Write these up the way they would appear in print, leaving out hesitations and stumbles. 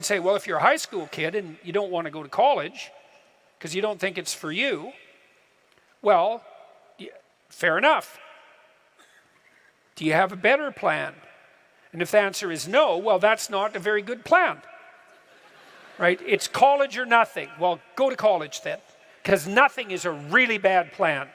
say, well, if you're a high school kid and you don't want to go to college because you don't think it's for you, well, fair enough. Do you have a better plan? And if the answer is no, well, that's not a very good plan. Right? It's college or nothing. Well, go to college then, because nothing is a really bad plan.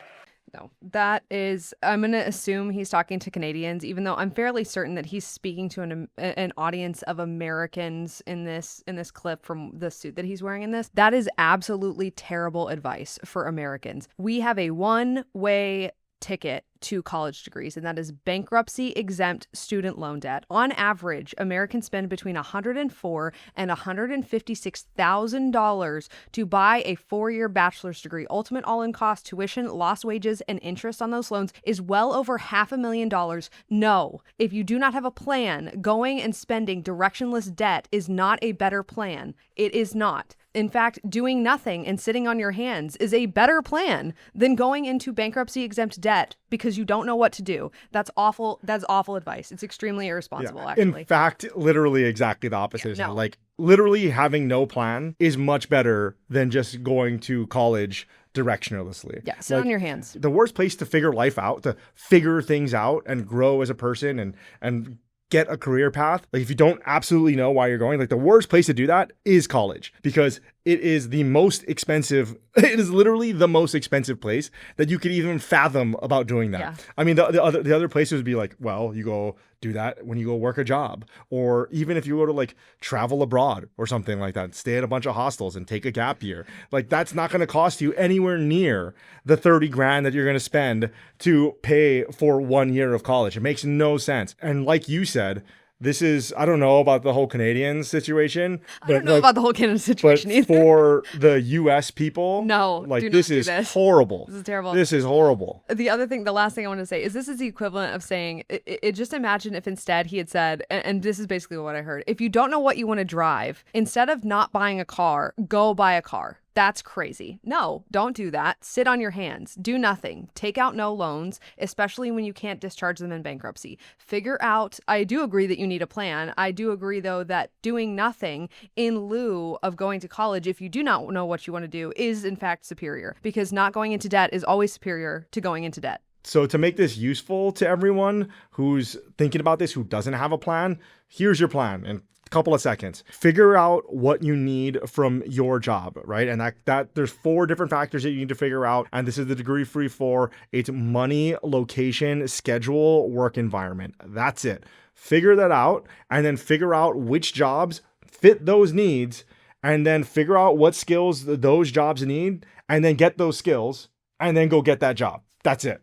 No, that is, I'm going to assume he's talking to Canadians, even though I'm fairly certain that he's speaking to an audience of Americans in this clip from the suit that he's wearing in this. That is absolutely terrible advice for Americans. We have a one-way ticket to college degrees, and that is bankruptcy exempt student loan debt. On average, Americans spend between $104,000 and $156,000 to buy a 4-year bachelor's degree. Ultimate all-in cost, tuition, lost wages, and interest on those loans is well over $500,000. No, if you do not have a plan, going and spending directionless debt is not a better plan. It is not. In fact, doing nothing and sitting on your hands is a better plan than going into bankruptcy exempt debt because you don't know what to do. That's awful. That's awful advice. It's extremely irresponsible, actually. In fact, literally exactly the opposite. Yeah, no. Like, literally having no plan is much better than just going to college directionlessly. Yeah, sit on your hands. The worst place to figure life out, to figure things out and grow as a person and get a career path, like if you don't absolutely know why you're going, like the worst place to do that is college, because it is the most expensive. It is literally the most expensive place that you could even fathom about doing that. Yeah. I mean, the other places would be like, well, you go do that when you go work a job, or even if you go to like travel abroad or something like that, stay at a bunch of hostels and take a gap year. Like that's not going to cost you anywhere near the 30 grand that you're going to spend to pay for 1 year of college. It makes no sense. And like you said, this is, I don't know about the whole Canadian situation. I don't know about the whole Canada situation but either. For the U.S. people, No, like do not this do is this. horrible. This is terrible. This is horrible. The last thing I want to say is this is the equivalent of saying, just imagine if instead he had said, and this is basically what I heard, if you don't know what you want to drive, instead of not buying a car, go buy a car. That's crazy. No, don't do that. Sit on your hands. Do nothing. Take out no loans, especially when you can't discharge them in bankruptcy. Figure out, I do agree that you need a plan. I do agree, though, that doing nothing in lieu of going to college, if you do not know what you want to do, is in fact superior, because not going into debt is always superior to going into debt. So to make this useful to everyone who's thinking about this, who doesn't have a plan, here's your plan. And couple of seconds. Figure out what you need from your job, right? And that there's 4 different factors that you need to figure out. And this is the degree free for. It's money, location, schedule, work environment. That's it. Figure that out and then figure out which jobs fit those needs and then figure out what skills those jobs need and then get those skills and then go get that job. That's it.